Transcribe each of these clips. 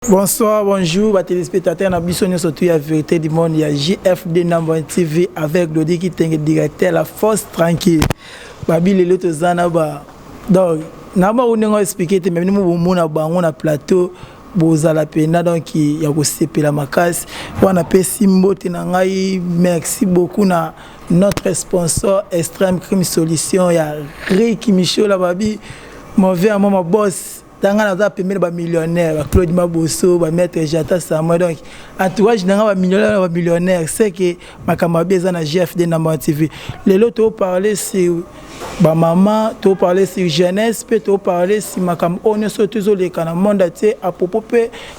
Bonsoir, bonjour, les téléspectateurs. Nous surtout la vérité du monde. Il y a JFD Number TV avec Lodi qui est directeur la force tranquille. Babi les autres zanaba. Donc, naba on a expliqué mais nous on a plateau bozala pena donc il y a aussi la makas. On a fait simbo tenangai. Merci beaucoup na notre sponsor Extreme Crime Solution. Il y a Ricky Michaud la babi. Mauvais à mon boss. Dans la première millionnaire, Claude Mabosso, maître Jata Samoa. Donc, entourage d'un millionnaire, c'est que ma camarade na GFD Number TV. Les autres parler sur maman, tu parler sur jeunesse, peut tu parler sur ma cam on est surtout les canaux monde à propos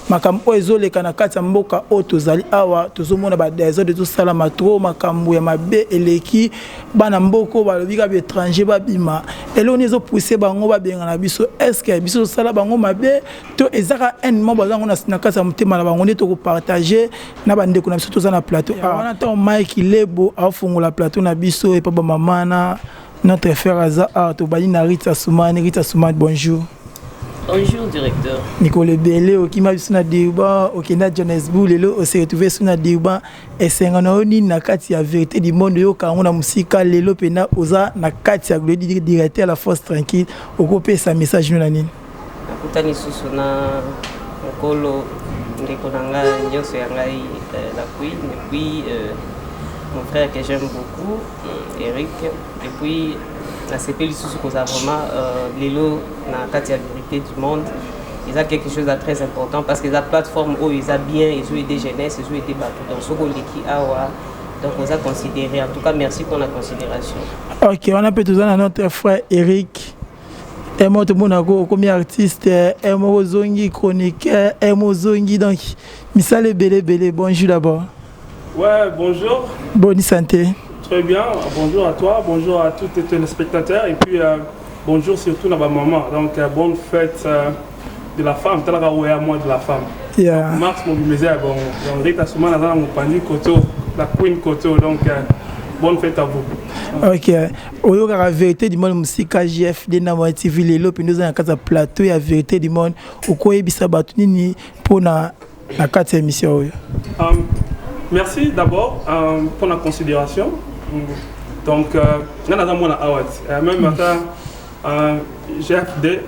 ma cam oizo les canaux katamboka otozali awa tozomona ba des autres de tout ça la matro ma cam ya mabe eleki bana mboko ba lobika ba étranger ba bima et là on est poussé bango ba benga na biso est-ce que biso sala bango mabe to ezaka un membre bango na kasa mutema na bango to partager na bande ko na biso to na plateau on attend Mike Lebo a fungola plateau na biso et papa maman na notre frère Azar, Rita Soumane, bonjour. Bonjour, directeur. Nicolas Belé, qui m'a vu sur la Dirba, au Kenya Johannesburg, on s'est retrouvé sur la Dirba, et c'est un ni na kati ya vérité du monde, quand on a musique, lelo pena, oza, na kati ya gloire directeur la force tranquille, au copé sa message nous l'année. Nakutani susuna, mokolo, ndekonanga, nyonso yangai, la queen, et puis, mon frère que j'aime beaucoup, Eric, et puis la CPL sous vraiment l'élo na Katia Vérité du Monde, ils ont quelque chose de très important parce que la plateforme où ils ont bien, ils ont aidé jeunesse, ils ont aidé bateau, donc ce qu'on dit awa, donc on a considéré, en tout cas merci pour la considération. Ok, on a peut toujours notre frère Eric. Et moi tout le monde comme artiste, et moi zongi chroniqueur, et moi zongi donc, Misale Belé, bonjour d'abord. Ouais, bonjour. Bonne santé. Très bien. Bonjour à toi, bonjour à tous les téléspectateurs et puis bonjour surtout à ma maman. Donc bonne fête de la femme. Tu as la moi de la femme. Yeah. Mars mobilisé bon. Donc Rita Soumane dans mon panier Koto, la Queen Koto. Donc bonne fête à vous. Ok. Au lieu de la vérité du monde, musique JFD Number TV, les lopes nous avons un plateau et la vérité du monde. Au quoi est bisa batuni pour la 4e émission. Merci d'abord pour la considération. Donc, nous avons un award. Même maintenant, GFD,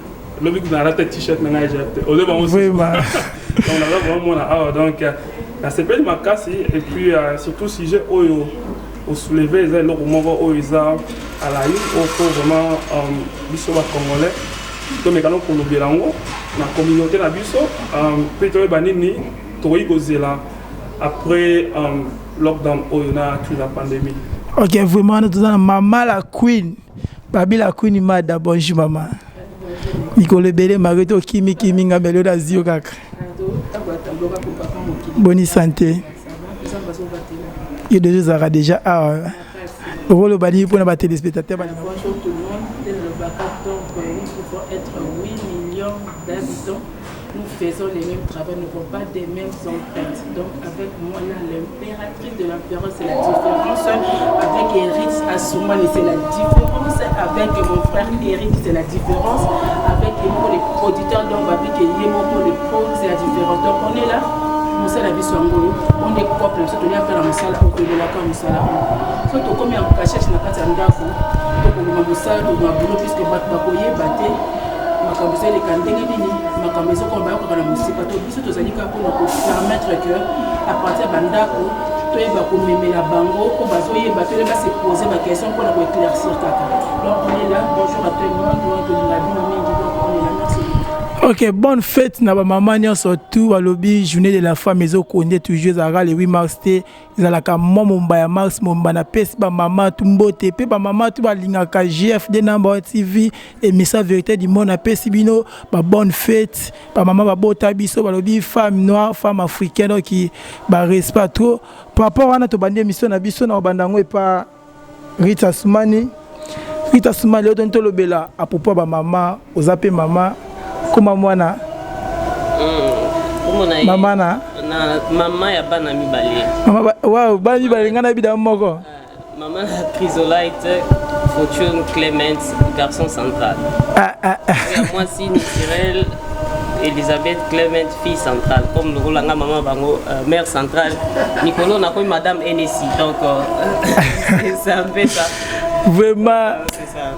le but de la t-shirt, nous avons GFD. Au début, oui, donc, nous avons vraiment un award. Donc, la CPL m'a cassé et puis surtout si j'ai au soulevé, les gens où ils ont à la ligne, il faut vraiment biso congolais. Donc, nous avons pour nous la communauté la biso, puis nous banini, nous là. Après lockdown, on a eu la pandémie. Ok, vraiment, nous avons maman la queen. Babi la queen, madame, bonjour maman. Nicolas Belé, Marito, Kimi, Ngabelo, Dazio, Kak. Bonne santé. Il y a déjà. Le bani pour les téléspectateurs. Bonjour tout le monde. Dès le 24 octobre, il faut être 8 millions d'habitants. Nous faisons les mêmes travaux, nous n'avons pas des mêmes empreintes. Donc avec moi, là, l'impératrice de l'empereur, c'est la différence. Avec Eric Assoumane, c'est la différence. Avec mon frère Eric, c'est la différence. Avec les producteurs d'Ombabi, qui est les pros, c'est la différence. Donc on est là, on est couple, on est après la moussala, on est là comme ça. Surtout comme il y a un cachet, je n'ai pas de ndako. Donc on a moussala, on a boulot, puisque bakoye, baté. Makambusa les candidats nini makambusa ko ba ko kana musika to biso to zalika ko ko permettre que à partir bandako to yeba ko memela bango ko bazoye ba to yeba se poser ma question pour la éclaircir kaka. Donc on est là, bonjour à tout le monde, donc la vie mingi donc on est là, merci. Ok, bonne fête na ba maman nya surtout à lobby journée de la femme ils ont connu toujours à le 8 mars té ils ala ka momba ya mars momba na pesi ba maman tumbote pe ba maman tu ba linga ka GFD Number TV et message vérité du monde na pesi bino ba bonne fête ba maman ba bota biso ba lobby femme noire femme africaine qui ba respect trop par rapport à to bande mission na biso na bandango et pas Rita Soumane le don to lobela à propos ba maman ozape maman comment moi na maman na maman ya bana mibale maman wow bana mibale ngana bida moko maman Chrysolite Fortune Clement garçon central moi si Cyril Elisabeth Clement, fille centrale, comme le Rolanga maman bango, mère centrale. Nicolo n'a pas madame NSI, donc c'est un peu ça. Vraiment. C'est ça.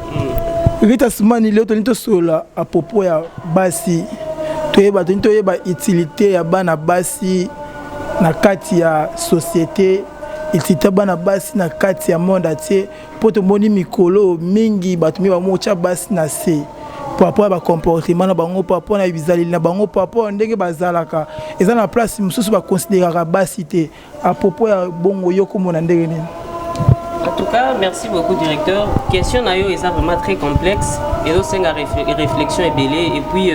Rita Soumani, il est sola à propos de Bassi. Tu as utilité ya bana Bassi na kati ya société. Utilité bana Bassi na kati ya monde atier. Pour te moni mikolo mingi batumi ba mocha Bassi na se. Par rapport à comportement na bango, par rapport à bizali na bango, par rapport ndenge bazalaka. Eza na place mususu ba considérer Bassi te. À propos ya bongo yoko mona ndenge nini. En tout cas, merci beaucoup, directeur. Question nayo est vraiment très complexe. Et donc, c'est une réflexion est belle. Et puis,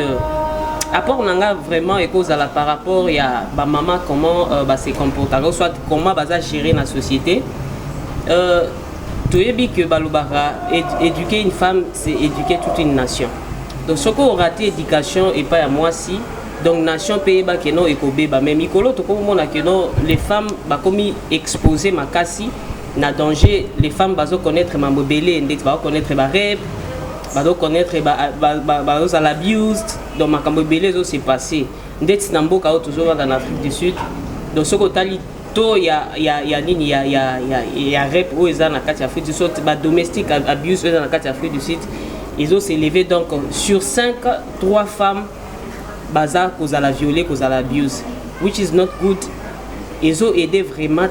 apport nanga vraiment et cause à la par rapport il y a ba maman comment se comporter, soit comment va gérer la société. Tu es bien que balubara éduquer une femme, c'est éduquer toute une nation. Donc, ce qu'on raté éducation et pas à moi si. Donc nation pays ba keno ekobe ba mais mikolo to ko mona keno les femmes ba komi exposer makasi. Na danger, les femmes vont connaître ma mobile, vont connaître ma rêve, vont connaître l'abuse, donc ma mobile c'est passé. Ndets namboka toujours en Afrique du Sud. Donc ce côté to il y a rêve où ils en Afrique du Sud, ba domestique abuse dans Afrique du Sud. Ils ont s'élevé donc sur 5, 3 femmes baza cause à la violer, cause à l'abuse, which is not good. Ils ont aidé vraiment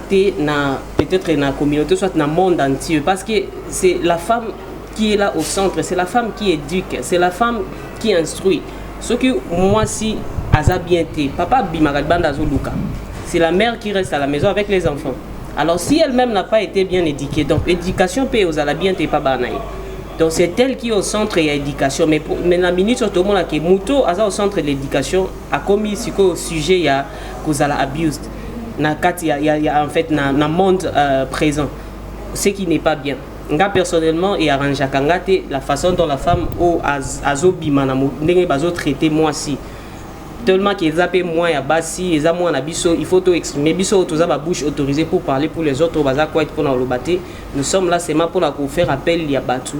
peut-être dans la communauté, soit dans le monde entier. Parce que c'est la femme qui est là au centre, c'est la femme qui éduque, c'est la femme qui instruit. Ce que moi, si Aza bien été, papa Bimaradbanda Zoluka, c'est la mère qui reste à la maison avec les enfants. Alors si elle-même n'a pas été bien éduquée, donc l'éducation peut aux ala bien pas banaï. Donc c'est elle qui est au centre de l'éducation. Mais la minute surtout monde qui Mouto Aza au centre de l'éducation a commis ce sujet il y a cause à la abuse. Il y a en fait dans le monde présent, ce qui n'est pas bien. Nga personnellement et arrange la façon dont la femme a traité moi si tellement qu'ils appellent moi ya basi ils moi na biso il faut tout exprimer biso tout ça ma bouche autorisée pour parler pour les autres baza quoi être pour le battre. Nous sommes là seulement pour faire appel ya batu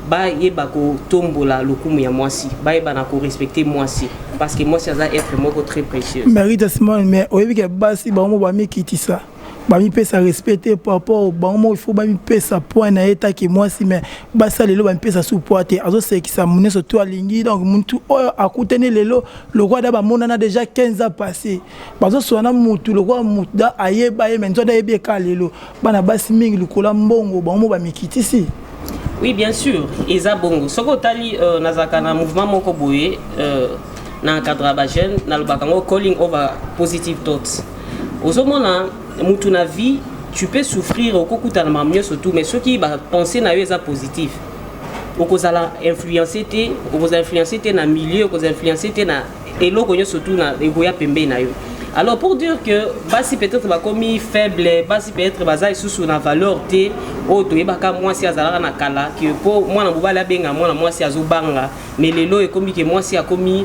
ba yeba ko tombola lokumu ya moi si ba yeba na ko respecter moi si parce que moi ça va être moko très précieux. Mérite Simon mais oyebi ke basi ba mo ba mi kitisa ba mi pesa respecter par rapport au ba mo il faut ba mi pesa point na état que moi si mais basa lelo ba mi pesa sous poité azo c'est qui ça mune surtout alingi donc muntu oyo akutene lelo le roi da ba monana déjà 15 ans passé bazo sona mutu le roi muda ayeba ye mento da yebe ka lelo bana basi mingi lukola mbongo ba mo ba mi kitisi. Oui, bien sûr. Eza bongo. Soko tali nazaka na mouvement moko boye na cadre ba jeune na lubakango calling over positive thoughts. Ozomona mutu na vie, tu peux souffrir au kokuta na mieux surtout mais ceux qui ba penser na yo eza positif. Okozala influencer te na milieu, okozala influencer te na eloko nyo surtout na egoya pembe na yo. Alors pour dire que basi peut-être ba komi faible, basi peut-être baza sous na valeur te o to yebaka moi si azala na kala que pour moi na bobala benga moi si azobanga mais lelo e komi que moi si akomi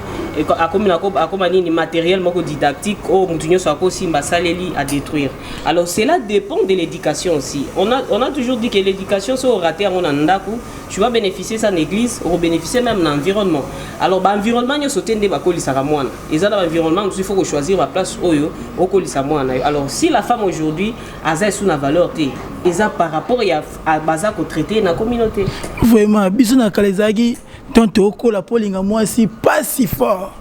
na nini matériel moko didactique o mutunyo so akosi mbasaleli à détruire. Alors cela dépend de l'éducation aussi. On a toujours dit que l'éducation so raté à mon ndako, tu vas bénéficier ça en église, ou bénéficier même dans l'environnement. Alors ba environnement nyo sotende ba kolisa ka mwana. Et ça dans l'environnement, il faut choisir la place oyo okolisa mwana. Alors si la femme aujourd'hui a sous la valeur te, et ça par rapport à baza ko traiter na communauté. Vraiment biso na kalezaki tonto okola polinga moi si pas si fort.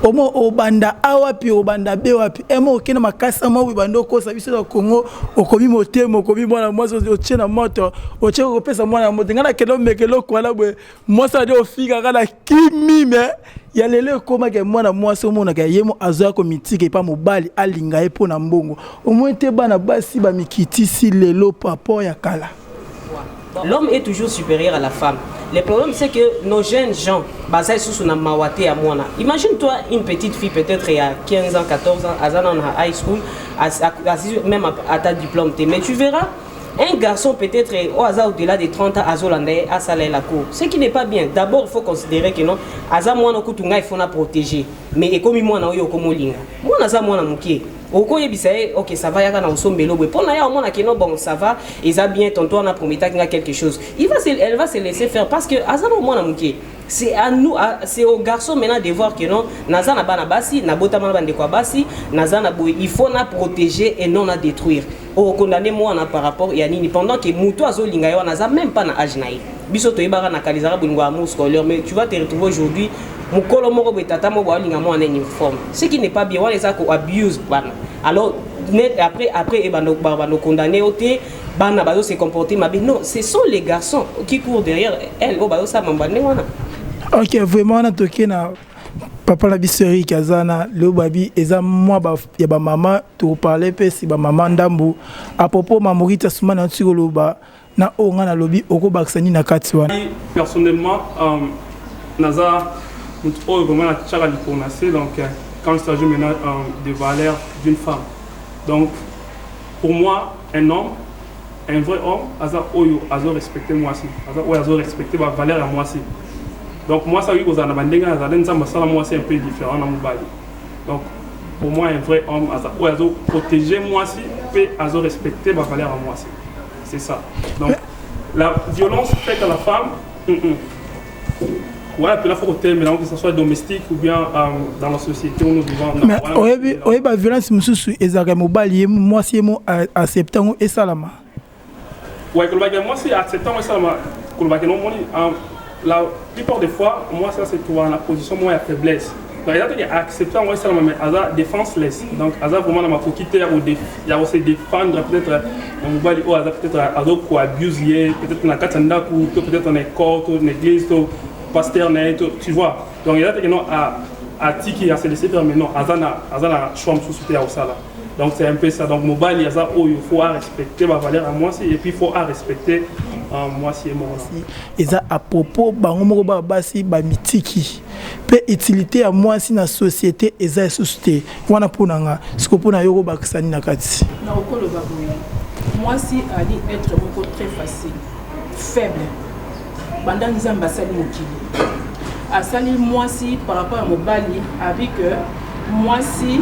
Omo obanda awapi obanda be wapi emo okena makasa mo bando ko sabiso na Congo okomi motemo okomi mwana moi otie na moto otie ko pesa mwana moto ngana kelo mekelo ko ala bwe moi ça de ofika kana kimi me ya lele koma ke mwana moi so mona ke yemo azoya ko mitike pa mobali alinga epo na mbongo omo te bana basi ba mikitisi lelo papa ya kala. L'homme est toujours supérieur à la femme. Le problème c'est que nos jeunes gens, basés sur na mawate à mwana. Imagine-toi une petite fille peut-être il y a 15 ans, 14 ans, à la high school, même à ta diplôme, mais tu verras un garçon peut-être au hasard au-delà de 30 ans à Zolandais à Salé la cour. Ce qui n'est pas bien. D'abord, il faut considérer que non, Aza mwana kutunga il faut na protéger. Mais comme moi na yo comme linga. Moi na mwana mukie. Oko yebisaye OK ça va yaka na osombelo bwe. Pour na ya mwana keno bon ça va, et ça bien tonton on a promis ta quelque chose. Elle va se laisser faire parce que Aza mwana mukie. C'est à nous, c'est aux garçons maintenant de voir que non, nazana bana basi, na botama bande kwa basi, nazana boy, il faut na protéger et non na détruire. Au condamner moi na par rapport ya nini pendant que muto azo linga yo naza même pas na âge naïf. Biso to ibara na kalizara bungo amour scolaire, mais tu vas te retrouver aujourd'hui mukolo moko betata mo ba linga mo en uniforme. Ce qui n'est pas bien, on les a ko abuse bana. Alors après et bano condamner oté bana bazo se comporter ma bien. Non, ce sont les garçons qui courent derrière elle au bazo sa mambane wana. Ok, vraiment, on a toqué na papa la bisserie Kazana, le babi, et ça, moi, il y a maman, tu parlais, si maman d'ambo, à propos, ma morita soumana sur le bas, na on a lobby, au baksani na katiwan. Personnellement, Naza, vraiment la tchara du connaissez, donc quand il s'agit maintenant des valeurs d'une femme. Donc, pour moi, un homme, un vrai homme, Aza Oyo, Azo respecté moi aussi, Aza Oyo, Azo respecté ma valeur à moi aussi. Donc moi, ça oui, vous en avez moi c'est un peu différent dans mon bail. Donc pour moi, un vrai homme, il doit protéger moi aussi, et il doit respecter ma valeur à moi aussi. C'est ça. Donc la violence faite à la femme, ouais, puis là, il faut que ce soit domestique ou bien dans la société où nous vivons. Mais oui, la violence, moi si acceptant et salama. Ouais, moi c'est acceptant et salama. La plupart des fois, moi, ça c'est pour la position, moi, il y a faiblesse. Donc, il y a acceptant, moi, ça, mais il y a défenseless. Donc, il y a vraiment ma quitter ou il y a aussi défendre, peut-être, on va dire, peut-être, quoi abuser, peut-être, dans la katanda, ou peut-être, dans l'école, dans l'église, pasteur, tu vois. Donc, il y a des gens à tiki, à se laisser faire, mais non, il y a un choix de société à ça. Donc, c'est un peu ça. Donc, mobile, il y a ça où il faut respecter ma valeur à moi, et puis il faut respecter. Moi c'est moi et ça à propos bango basi ba mitiki pe utilité à moi si na société et ça société wana ponanga ce que pona yoko bakisani na kati na okolo baboye moi si ali être beaucoup très facile faible banda nzamba sali mokili asali moi si par rapport à mobali avec moi si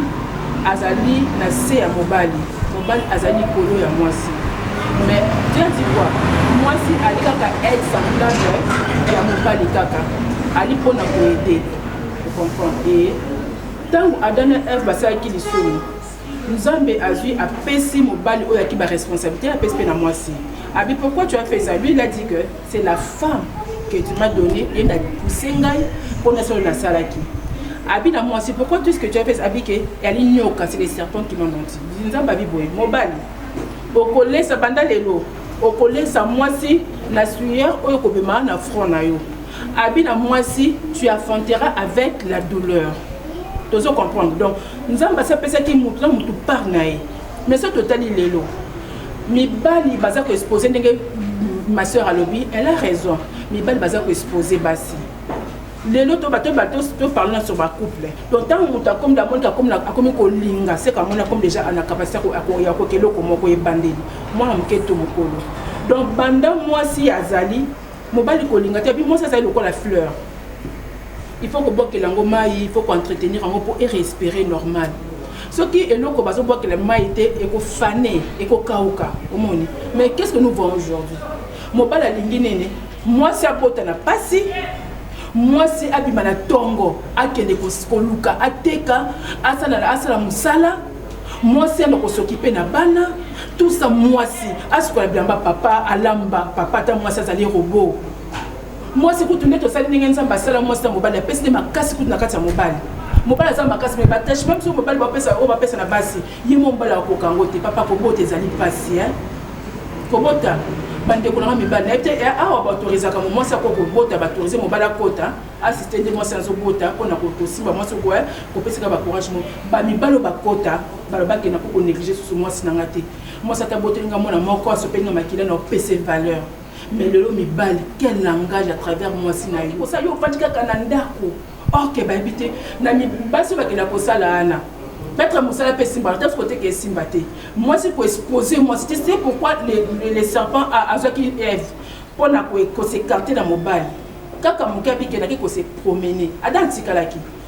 azali na se ya mobali azali kolo ya moi si. Mais tu as dit quoi? Moi si Ali Kaka aide semblable à mon pali Kaka, Ali pour nous aider. Tu comprends? Et tant qu'Adam et Ève basé qui les sont, nous avons agi à passer mon bal ou à qui ma responsabilité à passer na moi si. Abi pourquoi tu as fait ça? Lui il a dit que c'est la femme que tu m'as donné et il a poussé ngai pour nous sur la salle qui. Abi na moi si pourquoi tout ce que tu as fait Abi que elle ignoque c'est les serpents qui m'ont menti. Nous avons babi boy mon bal. Au collège ça banda lelo au collège ça moi si la sueur au kobema na front na yo abi na moi si tu affronteras avec la douleur tu dois comprendre donc nous avons passé personne qui montre mutu par nae mais ça total lelo mi bali baza ko exposer ndenge ma sœur a lobby elle a raison mi bali baza ko exposer basi lelo to bato parlant sur ma couple donc tant muta comme la monde comme ko linga c'est comme on a comme déjà en capacité ya ko kelo ko moko e bandeli moi am keto mokolo donc banda moi si azali mobali ko linga te bi moi ça le ko la fleur il faut que boke lango mai il faut qu'on entretenir en pour respirer normal ce qui est loko bazo boke la mai était et ko fané et ko kauka omoni mais qu'est-ce que nous voyons aujourd'hui mobali alingi nene moi si apota na pasi moi si abimana tongo akende koluka ateka asala musala moi si ando s'occuper na bana tout ça moi si asko la blamba papa alamba papa ta moi ça zali robot moi si kutunde to sali ninga nzamba sala moi si mobile pesi de makasi kutuna kati ya mobile za makasi mais batache même si mobile ba pesa na basi yimo mbala ko kangote papa ko bote zali pasi hein ko bota bande ko na mibala ete awa ba autoriser ka moi ça ko bota ba autoriser mobala kota assister de moi sans bota ko na ko simba moi so ko ko pesa ka ba courage mo ba mibalo ba kota ba ba ke na ko négliger sous moi sinanga te moi ça ta bote nga mona moko so penga makila na pesa valeur mais le mibali quel langage à travers moi sinayo ko ça yo fatika kanandako OK ba habiter na mibasi ba ke na ko sala ana Maître Moussala peut s'imbarter, côté qui est simbaté. Moi, c'est pour exposer, moi, c'est pourquoi les serpents à qui Ève, pour s'écarter dans mon bal. Quand mon cas qui se promener, à dans ce cas-là,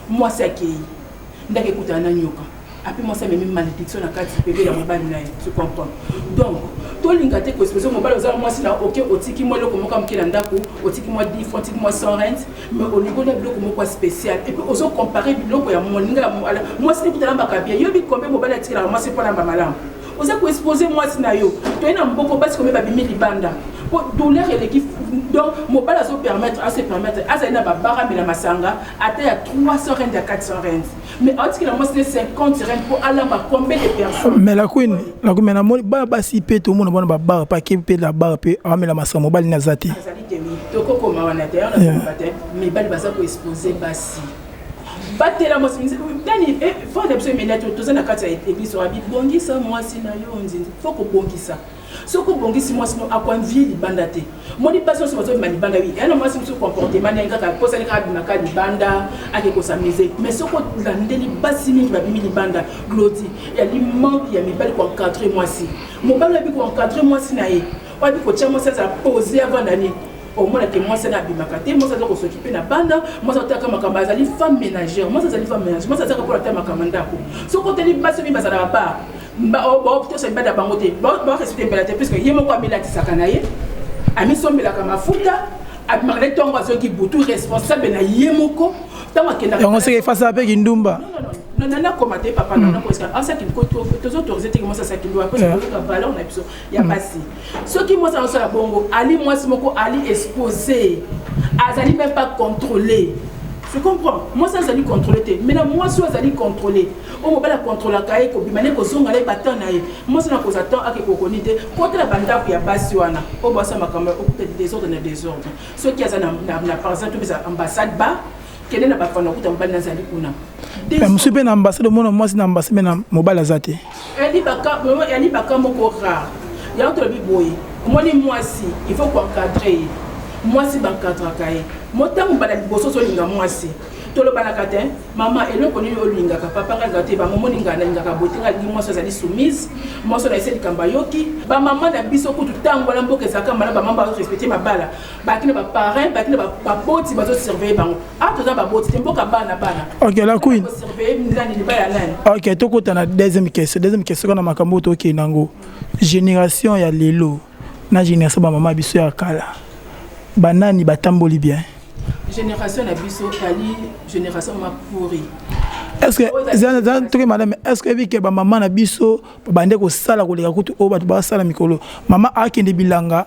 moi, c'est qui n'a écouté un agnoka. Après moi ça me met malédiction na kati bébé ya mobali na tu comprends. Donc to linga te ko expression mobali ozala moi si na OK otiki moi loko moko mkela ndako otiki moi 10 francs otiki moi 100 rentes mais au niveau de biloko moko spécial et puis ozo comparer biloko ya moninga moi si kutala mbaka bien yo bi combien mobali atikela moi c'est pas na malamu oza ko exposer moi si na yo to ina mboko basi ko ba bimi libanda pour douleur et l'équipe donc mobali azo permettre à se permettre à ça na ba bara mais la masanga atteint à 300 rentes à 400 rentes mais atikela moi c'est 50 rentes pour aller ba combien de personnes mais la queen na moni ba si pe tout monde bona ba bar pa ki pe la bar pe amela masanga mobali na zati to ko koma wana te on a pas mais bali baza ko exposer basi batela moi dani faut d'absolument minute tout ça na kati ya église wa bi bongisa moi si na yo nzinzi faut ko bongisa soko bongisi moi sino akwa vie libanda te moni passion so bazo libanda wi ena moi sino comportement na ngaka posa ni ka bimaka libanda ake ko sa musique mais soko landeli basi mingi ba bimi libanda gloti ya li manque ya mibali ko encadrer moi si mo bala bi ko encadrer moi si na ye wa bi ko tia moi ça poser avant d'année au moins que moi c'est na bimakate moi ça doit s'occuper na banda moi ça taka makamba azali femme ménagère moi ça azali femme ménagère moi ça taka pour la tema kamanda ko so ko teli basi bi bazala ba ba plutôt c'est bada bangote ba respecter belate parce que yemo kwa mila tisaka na ye ami sombela kama futa abimakale tongo azoki butu responsable na yemoko tama kenda on sait face à pe ndumba non commenté papa non parce que en ça qu'il faut tous autoriser que moi ça qu'il doit parce que la valeur na biso ya basi ce qui moi ça la bongo ali moi simoko ali exposé azali même pas contrôlé. Je comprends. Moi ça allait contrôler. Mais moi ça allait contrôler. On va la contrôler kaye ko bimane ko zonga le batan na ye. Moi ça na ko attend ake ko konite. Côté la banda ya basi wana. O ba ça makamba o peut des ordres na des ordres. Ceux qui a na par exemple bisa ambassade ba kene na ba fana ko tambali na zali kuna. Mais monsieur ben ambassade moi c'est ambassade mais na mobile azate. Elle baka moko rare. Ya entre bi boy. Moi si il faut qu'on encadrer. Moi si bankadra kaye. Motango bala liboso so linga mwasi tolo bana katin maman eloko ni olinga ka papa ka gate ba momo linga na linga ka botinga li mwasi zali soumise mwasi na ese likamba yoki ba maman na biso kutu tango la mboka zaka mala ba maman ba respecter mabala ba kina ba parrain ba kina ba boti ba zo surveiller bango a to za ba boti mboka bana OK la queen surveiller ndani li ba ya nani OK to kota na deuxième question na makambo to ke nango génération ya lelo na génération ba maman biso ya kala banani batamboli bien génération na biso ali génération ma pourri est-ce que madame est-ce que vike ba maman na biso bande ko sala ko leka kutu o batu ba sala mikolo mama akende bilanga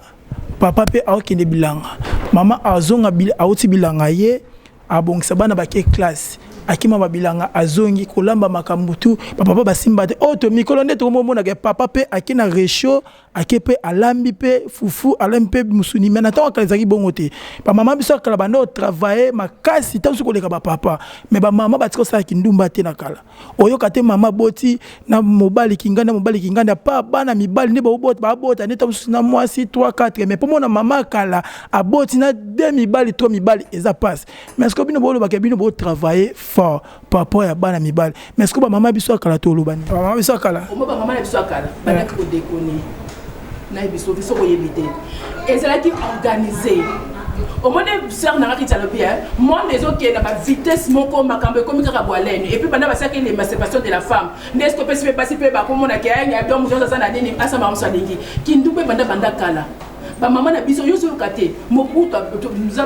papa pe akende bilanga mama azonga auti bilanga ye abongisa bana ba ke classe akima babilanga azongi kolamba makambutu papa basimba te to mikolo nde to mona ke papa pe akina resho akepe alambi pe fufu alambi musuni mena ta kalizaki bongo te ba mama biso kala bando travailler makasi ta su koleka ba papa mais ba mama batiko sa kindumba te na kala oyoka te mama boti na mobali kinganda pa bana mibali ne ba bota ne ta na mwasi 3 4 mais pour mona mama kala aboti na 2 mibali 3 mibali eza passe mais est-ce que bino bolo ba bino bo travailler fort papa ya bana mibali mais est-ce que ba mama biso kala to lobani ba mama biso kala ba mama biso kala bana ko déconner na biso biso ko yebite et c'est là qui organisé au moins sœur na ki tala bien moi les autres qui na ba vitesse moko makambe comme ka boalene et puis pendant ba ça que l'émancipation de la femme n'est-ce que peut se passer ba ko mona ki ya donc muzo ça na nini asa ma msalingi ki ndube banda kala ba maman na biso yo so kate Mobutu nous a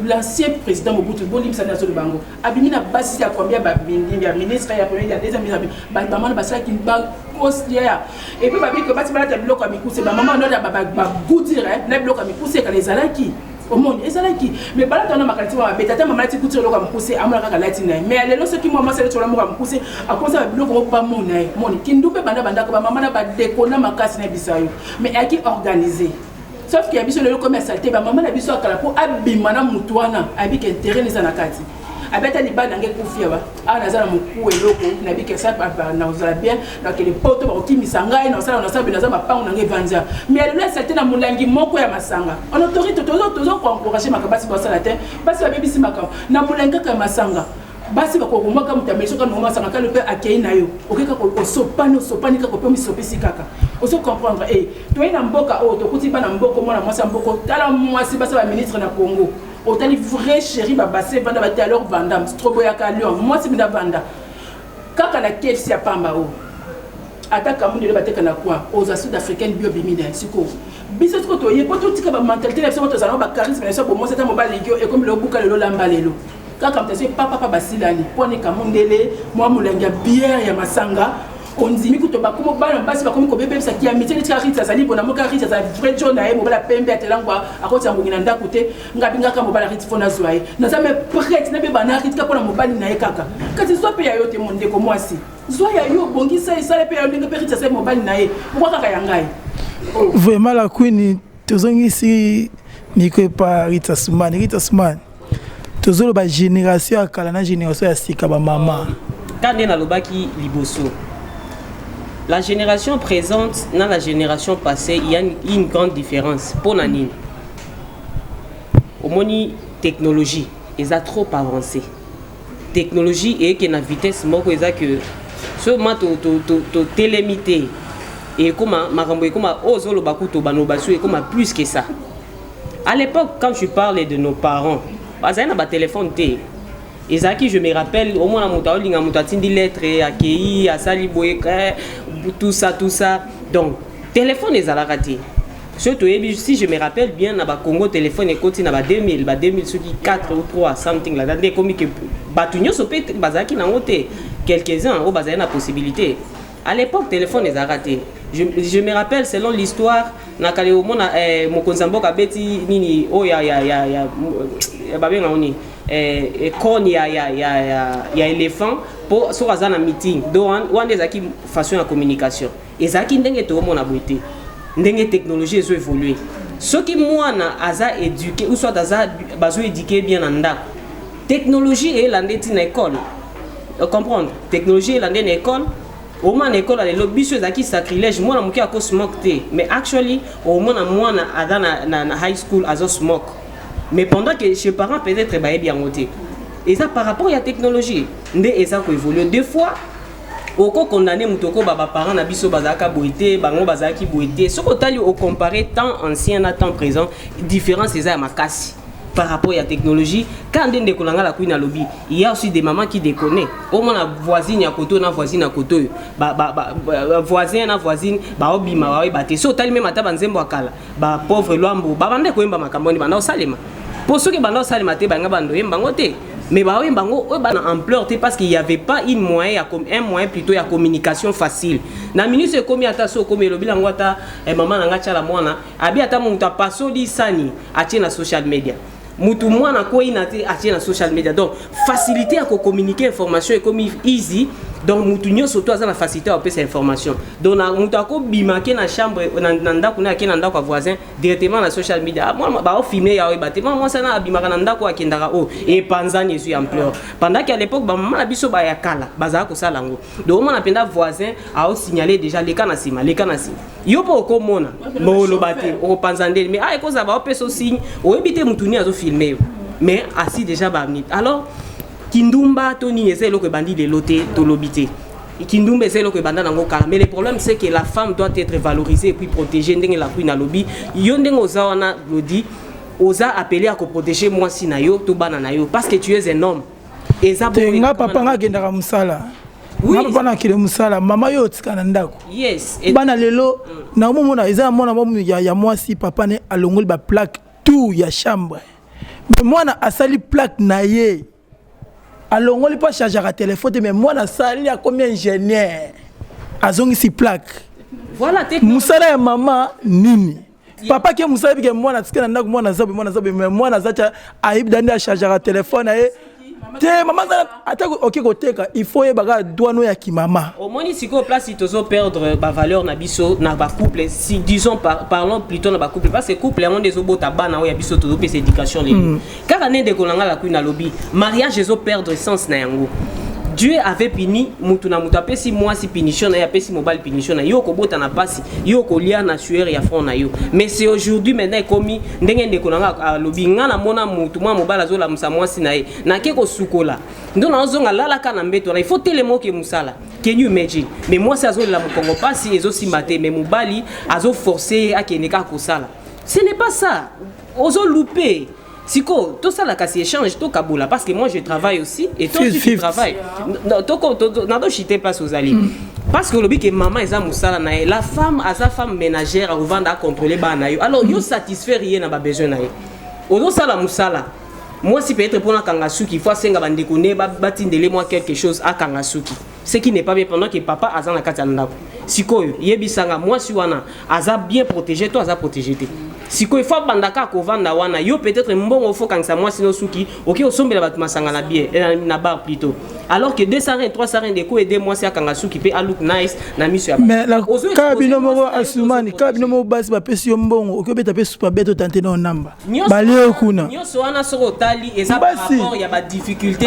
l'ancien président Mobutu bolim sana so bango abimina basi ya combien ba ministre ya premier ya deuxième ministre ba maman ba ça qui ba costlière et puis ba bi que basi ba ta bloc ami couser ba maman na ba goudir na bloc ami couser ka les alaki au monde et alaki mais bala tona makaliti wa betata maman ti coutir bloc ami couser amala ka latina mais lelo ce qui moi c'est le mo am couser à cause ba bloc mo pas mon nai mon kindube banda ko ba maman na ba déconner makasi na bisayo mais a qui organisé. Sauf qu'il y a besoin de le commerce salté, maman a besoin de pour abimana mutuana, avec intérêt les anakati. Avec les balles n'engagent pas fier. Ah, nazala muku et loko, n'habite que ça par nazala bien, donc les potes vont qui misanga et nazala nazala pas on n'engage vanza. Mais elle laisse salté dans mulangi moko ya masanga. On autorise toujours pour encourager ma capacité pour ça la terre. Parce que la bébé si ma cam, na mulanga comme masanga. Basi ba ko maka mutamesho kana ngoma sanga kale pe akei na yo okeka ko sopani ka ko pe mi sopisi kaka oso comprendre to ina mboka to kuti bana mboko mona mwasa mboko tala mwasi basa ba ministre na Congo otali vrai chéri ba basi banda ba alors Vandam strobo ya ka lion mwasi binda banda Quand on a KFC à Pambao, attaque à mon de battre à quoi aux Sud-Africaines bio-bimida, siko. Biso ko to ye poto tika ba mentalité la so to za ba charisme na so bo mo c'est un mobile ligio et comme le buka le lamba lelo. Quand comme tu papa basilani, pone kamundele, moi mulenga bière ya masanga. On dit que tu vas comme bal basi comme ko bébé ça qui a métier de tiari ça sali bona mo ka rita ça vrai john na e mo bala pembe atelangwa akoti yango ngina nda kote ngabinga ka mo bala rita fona zwaye na ça me prête na be bana rita ka pona mo bali na e kaka kati so pe ya yo te monde ko moi si zoya yo bongi ça et ça le pe ya ndenge pe rita ça mo bali na e pourquoi kaka yangai vraiment la queen tozongi si miko pa Rita Soumane tozolo ba génération ya kala na génération ya sika ba mama quand na lobaki liboso. La génération présente dans la génération passée, il y a une grande différence. Pour Nanine, au moni technologie, ils ont trop avancé. Technologie et que la vitesse, moi que ce matin to télémité et comme marambo et comme ozolo bakuto banobasu et comme plus que ça. À l'époque, quand je parlais de nos parents, bazana na ba téléphone té. Et ça qui je me rappelle au moins la moutati des lettres accueilli à Saliboé tout ça donc téléphone les a raté surtout si je me rappelle bien na ba Congo téléphone et côté na ba 2000 ceux qui 4 ou 3 something là des comme que batunyo sopé bazaki na ngoté quelques-uns au bazana la possibilité à l'époque téléphone les a raté je me rappelle selon l'histoire na kale au mona mokonzambo ka beti nini o ya babenga oni kon ya éléphant pour sur un meeting donc on des acquis façon de communication et ça qui ndenge to mona beauté ndenge technologie zo évoluer ceux qui moi na aza éduqué ou soit aza bazo éduqué bien en ndako technologie et l'andeti na école comprendre technologie et l'andeti na école au moins l'école à l'école c'est qui sacrilège moi na muki à smoke mais actually au moins na ada na high school azo smoke. Mais pendant que chez parents peut-être bien noté. Et ça par rapport à la technologie, et ça évolue. Des fois, au cas condamné mutoko baba parents na biso bazaka boité, bango bazaki boité. Ce qu'on t'a au comparer temps ancien à temps présent, différence c'est ça makasi. Par rapport à la technologie, quand on est dans la cuisine à lobby, il y a aussi des mamans qui déconnent. Au moins la voisine à côté, na voisine à côté, voisin na voisine, obi ma bate. So tali même ata banzembo akala, pauvre loambo, bande ko emba makamboni bana salema. Pour ceux qui bana salema te banga bando emba ngote. Mais bango na ampleur parce qu'il n'y avait pas un moyen plutôt à communication facile. Na minute c'est comme ata so comme lobby langwata maman nanga chala mwana, abi ata monta paso li sani atie na social media. Mutu mwana ko inate atie na social media. Donc facilité à communiquer information est comme easy. Donc mutu nyo surtout à la facilité à passer information. Donc na mutu ko bimake na chambre na ndako na kena ndako voisin directement na social media. Moi ba o filmer ya ba tellement moi ça na bimaka na ndako akendaka o et panzani suis ampleur. Pendant qu'à l'époque ba maman na biso ba ya kala baza ko sala ngo. Donc on apenda voisin a o signaler déjà les kana sima. Yo po ko mona mo lo bate o panzandeli mais a ekoza ba o peso signe o ebite mutu ni azo filmer. Mais assis déjà ba minute. Alors Kindumba Tony essaie le bandit de loter to lobité. Kindumba essaie le bandit dans kala. Mais le problème c'est que la femme doit être valorisée et puis protégée ndenge la queen na lobby. Yonde oza wana lodi oza appelé à protéger moi si na yo to bana na yo parce que tu es un homme. Et ça nga papa nga gendaka musala. Oui. Nga papa na kile musala mama yo tikana ndako. Yes. Bana lelo na mona eza mona ya moi si papa ne alongoli ba plaque tout ya chambre. Mais moi na asali plaque na ye. Alors, on ne peut pas charger à téléphone, mais moi, la salle, il y a combien d'ingénieurs? Azongi si plaque. Voilà, Moussala et maman, nini. Papa qui est Moussala, qui est moi, mais moi, Aïb Dani a chargé à téléphone. Maman, il faut que douano ya ki maman. Au moins, si on place, il faut perdre la valeur na biso na ba couple. Si disons parlons plutôt na ba couple parce que couple on des obota bana ya biso to pe éducation les. Car année de kolanga la kuina lobby, mariage les perdre sens na yango. Dieu avait puni mutuna mutape si moi si punition na ya pesi mobile punition na yo ko bota na pasi yo ko lia na sueur ya front na yo mais c'est aujourd'hui maintenant komi ndenge ndeko na lobi ngana mona mutu mwa mobile azola musa mwasi na ye na ke ko sukola ndo na ozonga lala kana mbeto na il faut telemo ke musala can you imagine mais moi c'est azola mu Congo pasi ezo si maté mais mobali azo forcer akeneka ko sala ce n'est pas ça ozo louper Siko, tout ça, la casse échange, tout Kaboula, parce que moi je travaille aussi, et toi aussi tu travailles. Nado chité pas aux alliés. Parce que le but que maman est moussala nae, la femme, à sa femme ménagère, à vendre à contrôler banayo. Alors, yo satisfait rien n'a pas besoin nae. Odo ça la moussala. Moi, si peut-être pour la Kangasuki, il faut que je bâtisse moi quelque chose à Kangasuki. Ce qui n'est pas bien pendant que papa a dans la katanda. Si yebisanga moi si wana aza bien protégé, toi aza protégé. Si il faut bandaka ko vanda wana yo peut-être mbongo faut quand ça moi sino suki OK osombe la batuma sanga na bien na bar plutôt. Alors que 200 300 de ko aider moi si Kangasuki pe a look nice na miso ya. Mais la kabino mo asumani kabino mo basi ba pesi yo mbongo OK beta pe super beto tante na namba. Balio kuna. Nyoso wana soko tali eza par rapport ya ba difficulté.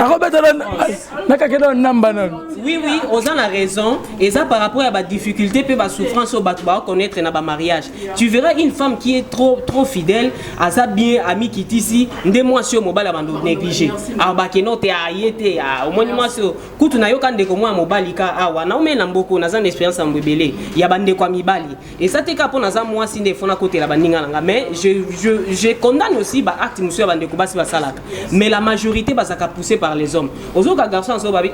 Na ka kedo namba na. Oui, on a la raison. Et ça par rapport à la difficulté, peut la souffrance au batouba connaître dans le mariage. Tu verras une femme qui est trop fidèle, à sa bien amie qui est ici, des mois sur mobile avant de négliger. Ah bah que non t'es aïeté, au moins moi sur coup tu n'as eu qu'un de comment mobile ika ah ouais non mais n'amboko n'a pas d'expérience en bébé. Il y a bande quoi mi bali. Et ça t'es capable n'a moi si des fois à côté la bandinga mais je condamne aussi bah acte monsieur bande quoi si va salaka. Mais la majorité bah ça poussé par les hommes. Aux autres garçons sont babi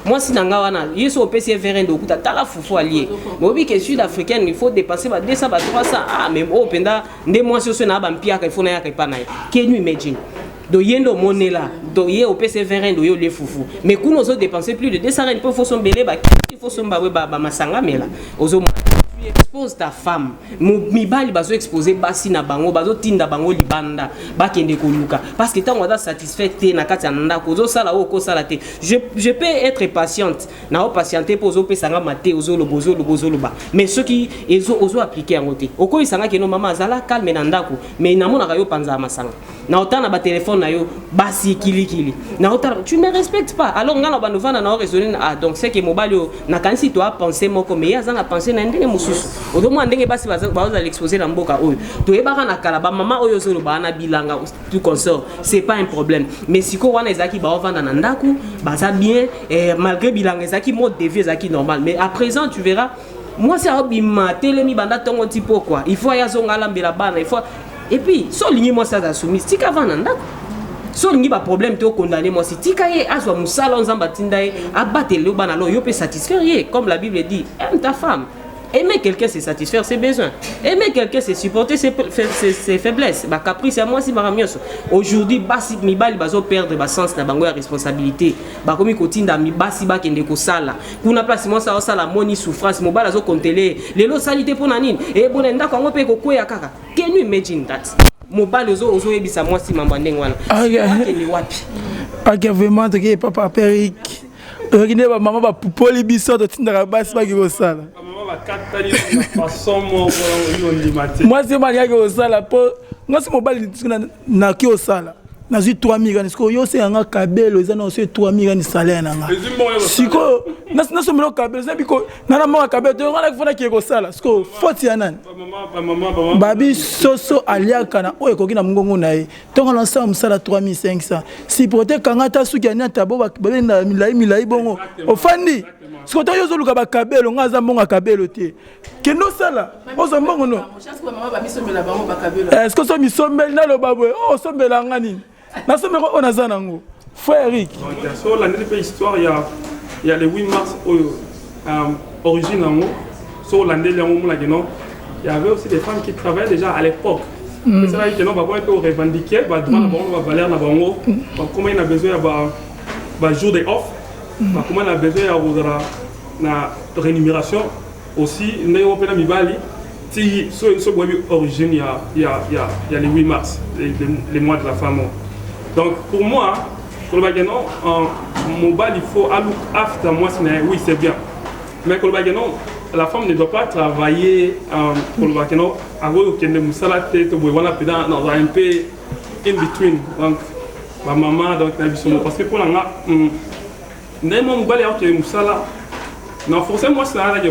moi si n'angawana yeso au PC vers de kuta tala fufu allié. Mobi que sud-africaine il faut dépasser bah 200 bah 300 ah mais oh penda des mois sur ce n'a pas pire qu'il faut n'a pas naï. Can you imagine? Do yendo monnaie là, do ye au PC vers do yo les fufu. Mais qu'on nous a dépensé plus de 200 il faut son belé bah il faut son bah masanga mais là. Ozo tu exposes ta femme. Mibali bazo exposer basi na bango bazo tinda bango libanda ba kende koluka parce que tant on a satisfait te na kati nda kozo sala o ko sala te. Je peux être patiente na o patienter pour zo pesanga maté ozo lo ba. Mais ceux qui ozo appliquer en côté. Oko isanga ke no mama azala calme na ndako mais na mona yo panza masanga. Na otana ba téléphone na yo basi kili. Na otana tu ne respectes pas. Alors ngana ba novana na raisonner ah donc c'est que mobile na kansi toi penser moko mais azanga penser na ndenge mususu. Odo mo ndenge basi baza l'exposer na mboka oyo. To ebaka na kala ba mama oyo zo ba na bilanga tout consort, c'est pas un problème. Mais siko wana ezaki ba ovanda na ndako, baza bien malgré bilanga ezaki mode de vie ezaki normal. Mais à présent tu verras moi c'est abima telemi banda tongo tipo quoi. Il faut ya zonga lambela bana, il faut et puis so lingi moi ça za soumis tika vana ndako. So lingi ba problème te condamner moi si tika ye azwa musala nzamba tinda ye abatele bana lo yo peut satisfaire comme la Bible dit aime ta femme. Aimer quelqu'un, c'est satisfaire ses besoins. Aimer quelqu'un, c'est supporter ses faiblesses. Bah, caprice, c'est moi si maramioso. Aujourd'hui, basi mi bali bazo perdre ba sens na bango ya responsabilité. Ba komi kotinda mi basi ba kende ko sala. Kuna place moi ça la moni souffrance, mo bala zo kontele. Lelo salité pour nanine. Et bon ndako ngo pe ko koya kaka. Can you imagine that? Mo bala ozo yebisa moi si mamba ndenge wana. Ni wapi? Ok, vraiment que papa Peric. Regardez ba maman ba poli biso to tinda basi ba ki ko sala. Moi c'est mal que sala po moi c'est mobile na ki osala na 3000 rand siko yo c'est anga kabelo eza na c'est 3000 rand salaire nanga siko na so melo kabelo c'est biko na mo kabelo to ngala kufuna ki ko sala siko faute ya nani babi soso aliaka na oyo koki na mungongo na ye to ngala sa musala 3500 si proté kanga ta suki ya nyata bo ba na milai bongo ofandi. Ce que tu as dit, c'est kabelo, nga zambonga kabelo te. Keno sala, o zambongo no. Est-ce que so mi sombel na lo babwe? Oh sombela ngani. Na sombelo on a zanango. Frère Eric. Sur l'année de l'histoire, il y a le 8 mars origine en haut. Sur l'année de l'année, il y avait aussi des femmes qui travaillaient déjà à l'époque. C'est vrai que nous avons revendiqué, comment il a besoin de jour de off. Comment on a besoin de rémunération aussi, nous avons si origine il y a le 8 mars, les mois de la femme. Donc pour moi, pour le bagage mobile il faut look after moi, oui c'est bien. Mais pour le bagage la femme ne doit pas travailler pour le bagage dans un peu in between. Donc ma maman donc parce que pour la Néanmoins, non, forcément, c'est là que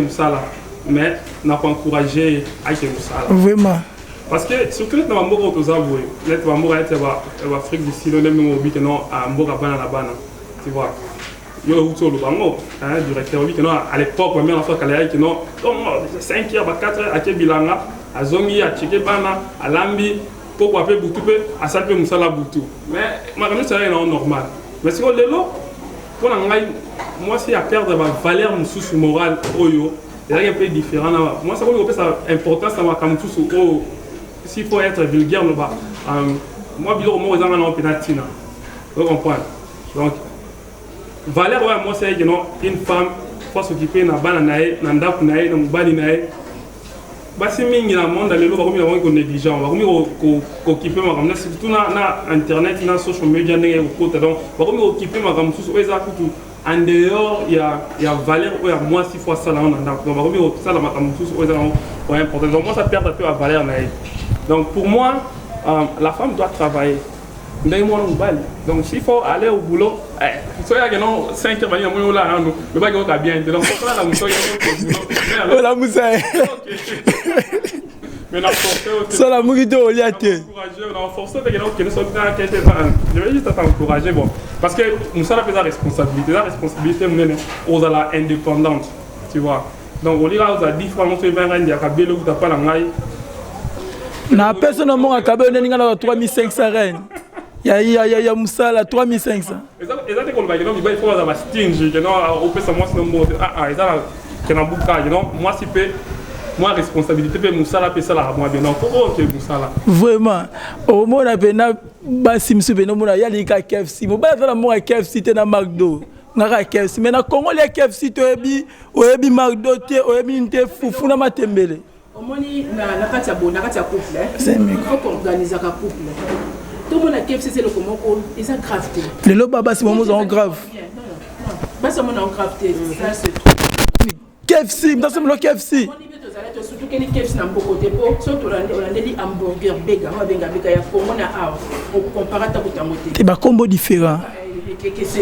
mais n'a pas encouragé à que vraiment. Parce que surtout les Tambours aux avoués, les Tambours étaient en Afrique du Sud, les mêmes que non à Mboga Bana, tu vois. Il y a eu tout le bango, directeur qui non à l'époque, même en fait, que non, 5 heures, 4 heures à Kebilanga, à Zongi, à Tchekebana, à Lambi, pour appeler Boutou, à ça peut Moussala Boutou. Mais ma famille c'est normal. Mais si on est là, moi si à perdre ma valeur sous morale, c'est un peu différent. Moi ça veut ça importance ça va comme tout s'il faut être vulgaire, moi bilor moi ils en ont penalty. Vous comprenez? Donc valeur moi c'est une femme faut s'occuper na bana nae na ndako nae na mobali nae. Basi mingi na monde lelo ba komi ko négligent ba komi ko occuper ma comme surtout na internet na social media ndenge ko kota donc ba komi occuper ma comme sous eza kutu en dehors il y a valeur ou moi 6 fois ça là on a donc ba komi ça la ma comme sous eza important donc moi ça perd un peu la valeur nae. Donc pour moi la femme doit travailler. Donc s'il faut aller au boulot, il y a 5 heures, il là, mais pas qu'il y a bien. Donc pour ça, la moussa, il y a oh la moussa. Mais la force, ça la moussa, on y a été. Je vais juste t'encourager, bon, parce que moussa a fait sa responsabilité. La responsabilité, on est indépendante, tu vois. Donc on ira aux 10 fois, on se fait un il y a un bélo qui t'a pas la maille. Na personne au monde a cabé, on est à 3500 reines. Il y a Moussa là 3500. Exactement comme il faut avoir stingy, au peu ça moi c'est moi si peu moi responsabilité pe Moussa là pe ça là moi bien non faut que Moussa là. Vraiment au monde a bena basi msube no mona yali ka KFC mo ba za mo KFC te na McDo ngaka KFC mais na Congo les KFC to ebi McDo te ebi nte fufu na matembele. Omoni na kati ya bona kati ya couple il faut qu'on organise un couple. Tout le monde a KFC, c'est le comment ils ont gravité. Les lots baba, c'est moments en grave. Non, pas seulement en gravité, ça c'est KFC, dans ce moment KFC. Surtout que les KFC n'ont pas côté pour, surtout on a des hamburgers bega, on a des hamburgers bega, on a on compare à ta bouteille. C'est un combo différent. Si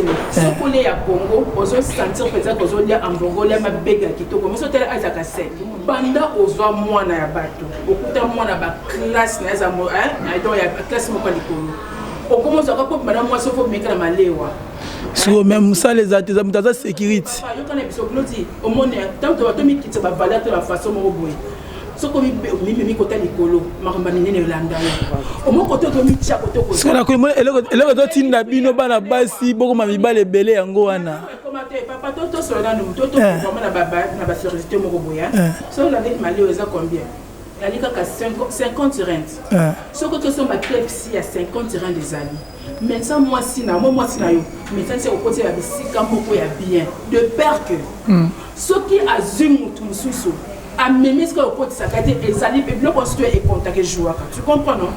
on est à Congo, on se sentir peut-être qu'on a un hamburger, on a bega qui te commence à être à Zakassé. Banda ozo mwana ya bato okuta mwana ba classe na za mo donc ya classe mo kwa likolo okomoza ka pop madame moi sofo meka na malewa so même ça les artisans mutaza sécurité yo kana biso bloti au monde tant que bato mikitsa ba valeur de la façon mo boye soko mi kota likolo makamba nene landa au mo koto to mi tia koto ko so na ko eloko to tinda bino bana basi boko ma mibale belé yango wana papa toto sur la nous toto vraiment na baba na ba sécurité mo boya so la dette malé oza combien la lika ka 50 rentes soko to so ba KFC à 50 rentes des années mais ça moi si na yo mais ça c'est au côté ya bisika moko ya bien de peur que ce qui a zumu tout mususu a même ce que au côté ça kate ezali pe bloc construire et contacter joueur tu comprends non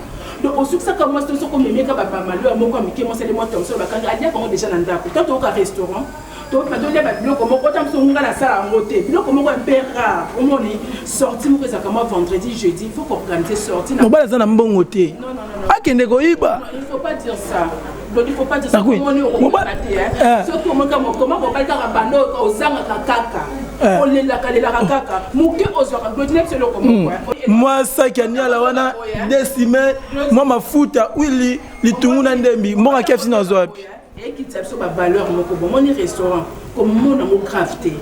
donc au succès comme moi c'est comme même ka ba malo moko amike mo c'est les motos so ba kanga adia comme déjà na ndako tant au restaurant donc maintenant les biloko comme autant so ngala sala ngote biloko comme un peu rare au monde sorti mo que ça comme vendredi jeudi il faut organiser sortie na ba za na mbongo te non akende ko iba il faut pas dire ça. Donc il faut pas dire ça comme on est au Maté surtout comment on va dire bando ozanga kaka on les la kaka muke ozwaka donc c'est le comment moi ça qui a ni ala wana décimé moi mafuta wili litunguna ndembi mbonga KFC na zwapi et qui t'a sur ba valeur moko bon mon restaurant comme mon amour crafté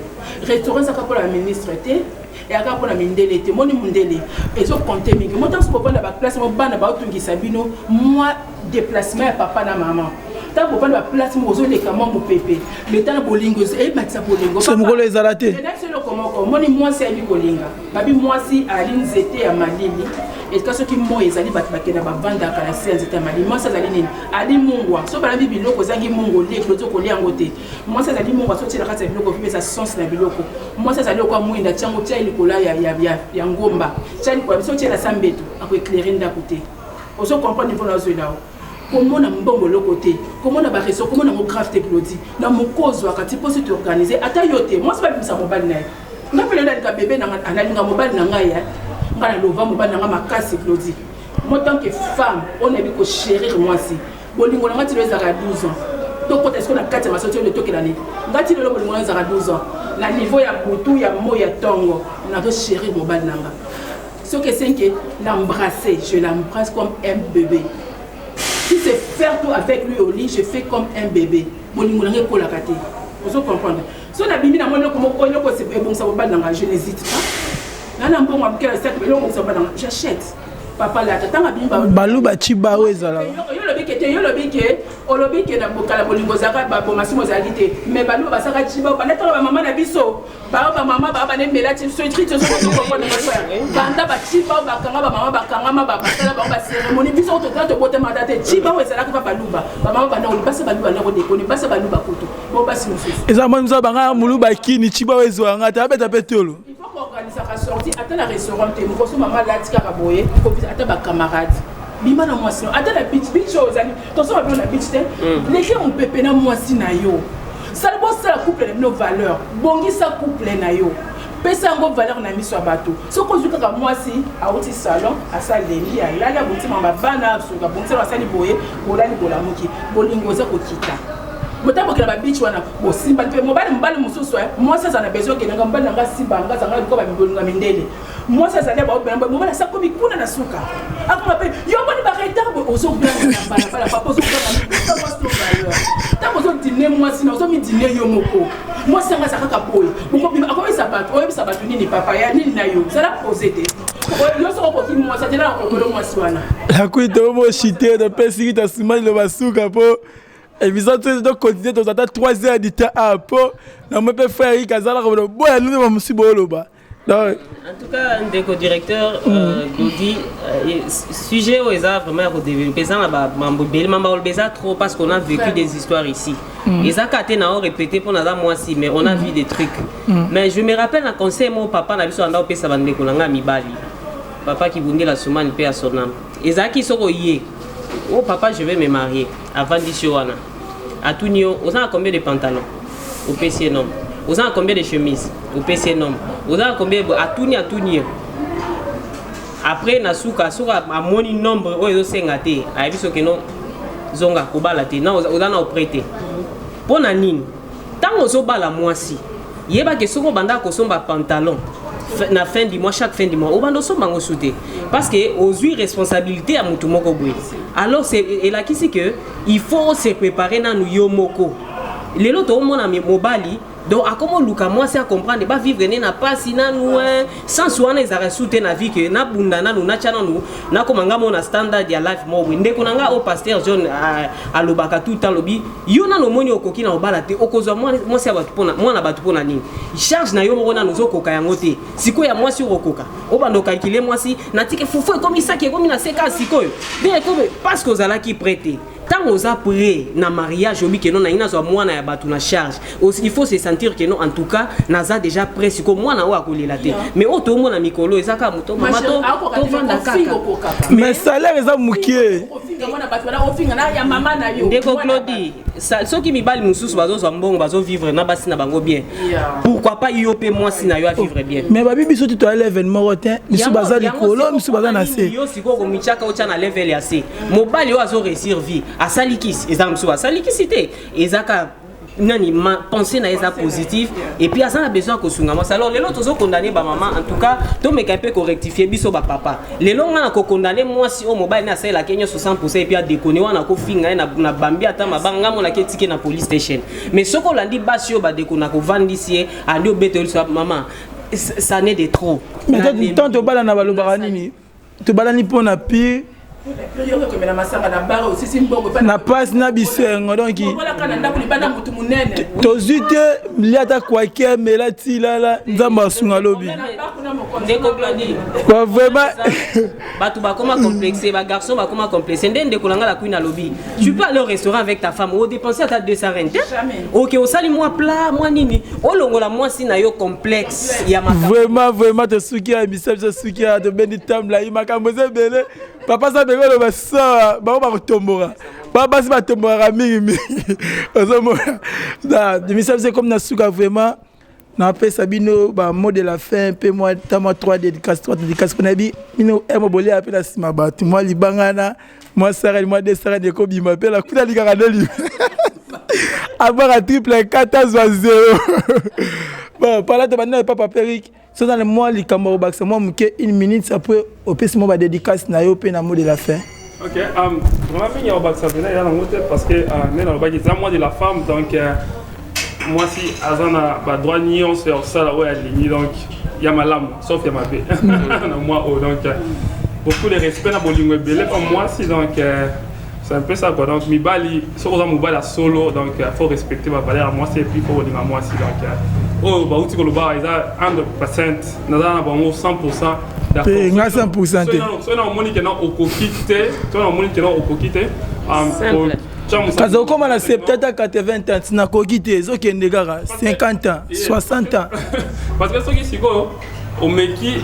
restaurant ça pour la ministre té et aka pour la mindele té mon mindele et so compter mingi moi tant pour la place mo bana ba otungisa bino moi déplacement à papa na maman tant pour la place mo zo les comment mo pépé mais tant bolingo et batisa bolingo so mo les alaté c'est le comment moi c'est bi bolinga babi moi si aline zete ya malili et quand ce qui moi ezali batbake na bavanda kala séance zete ya malili moi ça zali nini ali mungwa so bala bibi loko zangi mungo le kloto ko li ngote moi ça zali mungwa so tira kata biloko puis ça sens na biloko moi ça zali ko mwinda tiango tia likola ya ngomba tia likola so tira sambeto ako éclairer nda côté on se comprend niveau na zo là comment on a mbongo le côté comment on a barresso comment on a grave technologie na mokozo akati pour se organiser ata yote moi c'est pas bisa mobile na nga pele na bébé na analinga mobile na ngai ngana lova mobile na nga makasi technologie moi tant que femme on a vu ko chérir moi si bolingo na ngati leza ka 12 ans to ko est-ce qu'on a 4 masoti le to kelani ngati le bolingo na za ka 12 ans la niveau ya butu ya moya tongo na to chérir mobile na nga ce que c'est que l'embrasser je l'embrasse comme un bébé. Si c'est faire tout avec lui au lit, je fais comme un bébé. Vous comprenez? Si on a mis dans mon je n'hésite pas. J'achète. papa la tata ngabimba baluba chiba wezala yo lobi ke na bokala bolingo zaka ba bomasi mozalité mais baluba basaka chiba ba neta ba mama na biso ba mama ba ne mela ti so trite so ko ko na banda ba chiba ba kanga ba mama ba kanga ma ba basala ba cérémonie biso to tanto bote madate chiba wezala ka baluba ba mama ba na oli basa baluba na ko dekoni basa baluba koto bo basi mosusu eza mwa mza banga muluba kini chiba wezwanga ta beta petolo organiser la sortie à la restaurant et nous maman là tika kaboye à ba camarade bima na moi sinon à la beach aux amis ton so va la beach les gens on pépé na moi si na yo ça bon ça couple nos valeurs bongi ça couple na yo pesa ngo valeur na miso bateau so ko zuka ka moi si a oti salon à sa leli ya la bonti mama bana so ka bonti wa sali boye bolani bolamuki bolingo za ko kita Mota bokela ba beach wana bo simba pe mobali mususu moi ça na besoin que nga mbali nga simba nga zanga ko ba mibolinga mindele moi ça ne ba ba mobali sa ko bikuna na suka akoma pe yo boni ba retard bo ozo bien na bala papa ozo bien na posto valeur ta bozo dîner moi sinon ozo mi dîner yo moko moi ça nga saka boy boko bima akoma sabato nini papa ya nini na yo ça la poser te yo so ko ki moi ça te na ko moi siwana la kuito mo chité de pesi ta simali le basuka po. Et puis ça, tu dois continuer de t'attendre 3 heures du temps à Pau. On me peut faire un casal, on va nous me suis beau là-bas. En tout cas, un des co-directeurs nous dit sujet où ils ont vraiment développé ça, trop parce qu'on a vécu des histoires ici. Ils ont répété pour nous moi aussi, mais on a vu des trucs. Mais je me rappelle un conseil, mon papa n'a vu son ando pesa bande kolanga mibali. Papa qui voulait la soumane paix à son âme. Ils ont qui sont yé. Oh papa, je vais me marier avant d'Ishowana. À tout niveau, vous avez combien de pantalons au PC nom? Vous avez combien de chemises au PC nom? Vous avez combien à tout niveau? Après, Nasuka, à mon nombre, vous avez 5 athées. À Ebiso Keno, Zonga, Kobalate, vous avez prêté. Pour Nanine, tant que vous avez la moitié, il y a que vous avez pantalon. Na fin du mois, chaque fin du mois, on va nous soutenir parce que aux huit responsabilités à Mutumoko Boui. Alors c'est là qui c'est que il faut se préparer dans nous yomoko. Les autres on a mis mobali donc à comment Luka moi c'est à comprendre pas vivre n'a pas sinon nous sans soin les arrêts soutenir la vie que na bunda na nous na chana nous na komanga mon standard ya life mo winde kunanga au pasteur John à lobaka tout temps lobby yo na no moni okoki na obala te okozwa moi c'est batu pona moi na batu pona nini charge na yo mo na nous okoka yango te siko ya moi si okoka obando calculer moi si na tike fufu comme ça qui comme na seka siko bien comme parce que ozala qui prêter tant aux après na mariage obi que non na ina zo moi na batu na charge il faut se sentir que non en tout cas naza déjà prêt siko moi na wa kolela te mais auto mo na mikolo ezaka moto mama to vanda kaka mais salaire eza mukie ndeko Claudie ceux qui mibali mususu bazo zo mbongo bazo vivre na basi na bango bien pourquoi pas yope moi si na yo à vivre bien mais babi biso tu as l'événement rotin misu baza likolo misu baza na se yo siko ko michaka o na level ya se mobali yo azo réussir vie à salikis exemple soit salikisité ezaka nani ma pensée na eza positif et puis ça a besoin que sunga moi alors les autres ont condamné ba maman en tout cas to me capé ko rectifier biso ba papa les longs na ko condamner moi si au mobile na sala Kenya 60% et puis a déconner wana ko finga na bambi ata mabanga mo na ketike na police station mais ce qu'on l'a dit basio ba déconner ko vandisie andi obeto sur maman ça n'est de trop mais tant to bala na balobara nini to bala ni pona pire na passe na bisengo donc tozute liata kwake melati lala nzamba sunga lobi ndeko Claudie quoi vraiment batu ba comment complexé ba garçon ba comment complexé ndende kolanga la queen lobby tu peux aller au restaurant avec ta femme ou dépenser à ta 200 rente OK au sali moi plat moi nini o longola moi si na yo complexe ya makamba vraiment te suki a bisab te suki a de benitam la makambo zebele papa ça bego le ça ba ba tombora ba si ba tombora mingi ozomo da de bisab c'est comme na suka vraiment na pe sabino ba mot de la fin pe moi tama 3 dédicaces pour nabi mino emo bolé appel à sima ba tu moi libangana moi sarel moi de sarel de ko bi m'appelle la kuna likara de lui avoir un triple 14-0 bon par là de maintenant papa Peric c'est dans le mois li kambo bax moi mke 1 minute après au pc moi ba dédicace na yo pe na mot de la fin. OK vraiment bien au bax ça venait dans la parce que mais dans le bac c'est moi de la femme donc moi si azana ba droit nion sur ça là ouais aligné donc il y a ma lame sauf il y a ma bé moi donc beaucoup de respect dans Bolingo Belé comme moi aussi, donc c'est un peu ça quoi. Donc Mibali, si on a Mibali à solo, donc il faut respecter ma valeur à moi aussi et puis il faut Bolingo à moi aussi. Donc oh bah outil Koloba, ils ont 100%, nous avons 100% d'accord. 100%. Soit on monique non au coquité, soit on monique non au coquité. Simple. Parce que comme on a 70 à 80 ans, tu n'as pas quitté, 50 ans, 60 ans. Parce que ce qui est au Meki,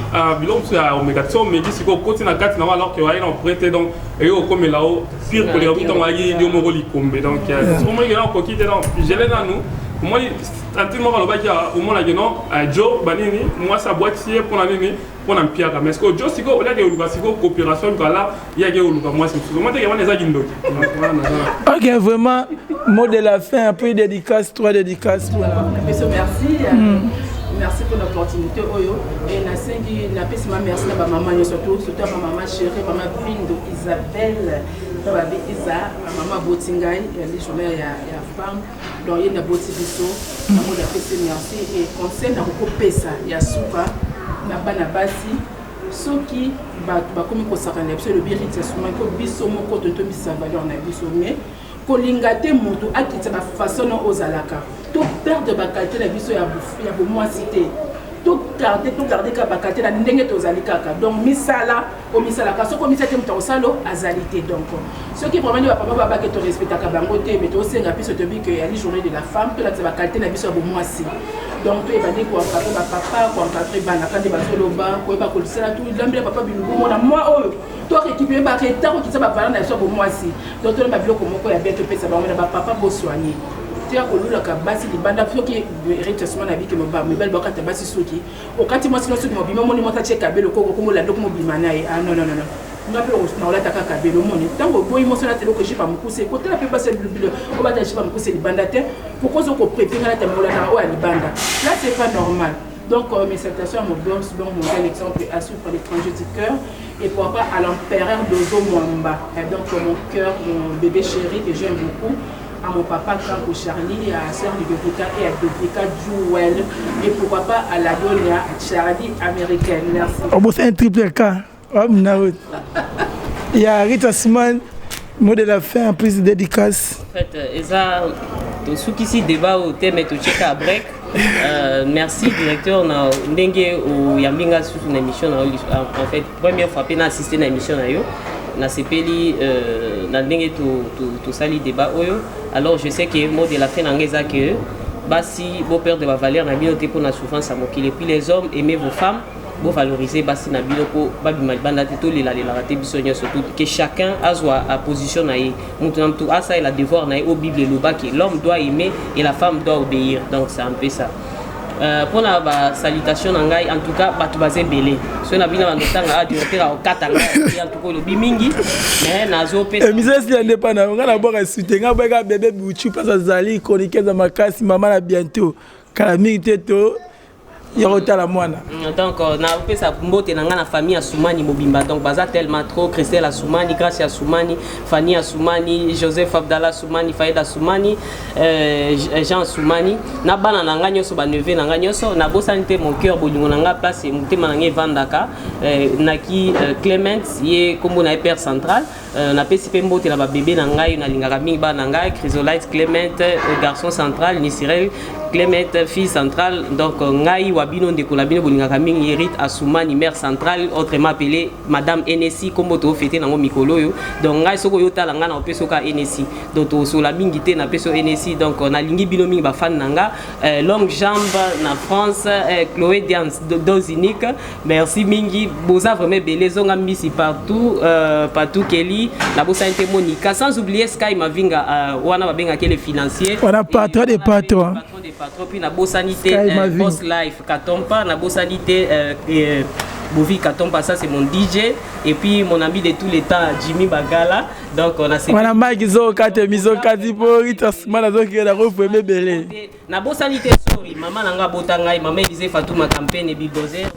bilan au Megation, Meki, c'est qu'au côté de la carte, alors qu'il y a un prêté, donc, et au comme là-haut, pire pour les habitants, il y a des mots qui tombent. Donc, c'est vraiment il y a un coquille, donc, je l'ai dans nous. Moi, antiquement, on va dire au moins là, Joe, Banini, moi, sa boîte, c'est pour l'année, pour un pierre. Mais ce que Joe, c'est qu'on a des coopérations, là, il y a des moi, c'est souvent des gens. Ok, vraiment, mot de la fin, un peu dédicace, 3 dédicaces. Merci. Merci pour l'opportunité. Et merci à ma maman, surtout à ma maman chérie, maman Bindo, Isabelle, Isa, maman Botingay, les journées il y a femme, donc il y a Boti Bisso, maman merci. Et conseil n'a pas pesa, il y a Souka, n'a pas Nabasi, ceux qui comme ils consacrent le birit, c'est souvent que Bisso, mon côté de Miss Valeur, on a Bisso, mais Kolingate Moto, à qui la façon aux alaka. Tout perdre de qualité la biso ya pour moi cité tout garder ka qualité la ndenge to zalikaka donc misala o misala ka so ko misate mto salo azalité donc ceux qui promènent papa ba que to respecte ka bango te mais to senga biso to bi que ya li journée de la femme to la ba qualité la biso pour moi si donc to e bandi ko encadrer ba papa ko encadrer bana quand ba solo ba ko ba ko sala tout l'ambile papa bi ngo na moi oh toi récupérer ba reta ko kitsa ba parler na so pour moi si donc to ba biloko moko ya bien to pesa ba ba papa bo soigner tia kolula ka basi libanda soki retestement na biki mba mibali bakata basi soki okati mwasi no soki mobima moni mota cheka belo koko komola ndoko mobima naye ah non ngape na ola taka kabelo moni tango boyi mosala telo ko jipa mukuse ko tela pe basi bilo o bata jipa mukuse libanda te pourquoi zo ko préparer la tamola na o ya libanda là c'est pas normal donc mes salutations à mon boss bon mon exemple à suivre pour l'étranger du cœur et pourquoi à l'empereur d'Ozo Mwamba donc mon cœur mon bébé chéri que j'aime beaucoup à mon papa Kanko Charlie, à sœur Ludovica et à Ludovica Jewel et pourquoi pas à la donne à Charlie américaine. Merci. On bosse un triple K. Il y a Rita Suman, mot de la fin, en plus de dédicace. En fait, Eza, ceux qui s'y débat au thème et au check à break. Merci directeur na ndenge ou yambinga sur une émission en fait première fois pena assister à émission na yo na sepeli na ndenge to sali débat oyo alors je sais que mot de la fin ngeza que basi beau père de la valeur na binoté pour na souffrance à mokile puis les hommes aimez vos femmes beau valoriser basi na biloko babima banda to lela raté bisonyo surtout que chacun a sa position na ye maintenant tout a ça et la devoir na au bible le bas que l'homme doit aimer et la femme doit obéir donc c'est un peu ça. Pour la salutation en tout cas batu bazé belé so na bina bandotanga directeur au katanga en tout cas le bimingi mais nazo pesa misesi ya ndepana ngana boka soutenga boka bébé buchu place zali chroniquer za makasi maman na bientôt kala mingi teto la mwana. Donc na pesa mbote na ngana famille à Soumani Mobimba donc baza tellement trop Christelle à Soumani, Gracia à Soumani, Fanny à Soumani, Joseph Abdallah Soumani, Faïda Soumani, Jean Soumani na bana na nga nyoso ba neve na nga nyoso na bosanité mon cœur bolingo na nga place mutema na nge vandaka naki Clement ye kombo na père central na pesi pe mbote na ba bébé na ngai na lingaka mingi ba na ngai Chrysolite Clement garçon central Nisirel Clement fille centrale donc ngai wabino ndeko la bino bolingaka mingi hérite à Soumani mère centrale autrement appelée madame Enessi kombo to fêter nango mikolo yo donc ngai soko yo tala nga na peso ka Enessi donc to so la mingi te na peso Enessi donc na lingi bino mingi ba fan nanga longue jambe na France Chloé Diance dos unique merci mingi boza vraiment belé zonga misi partout partout Kelly na bosa inte Monica sans oublier Sky Mavinga wana ba benga quel financier on a patron des patrons patron puis na bosanité boss life Katompa na bosanité Bovi Katompa ça c'est mon DJ et puis mon ami de tous les temps Jimmy Bagala donc on a on a magizo kate mizo kati porita smana zo ki na refoué belé na bosanité sorry maman nanga botangai maman disait Fatouma campagne et Bigozer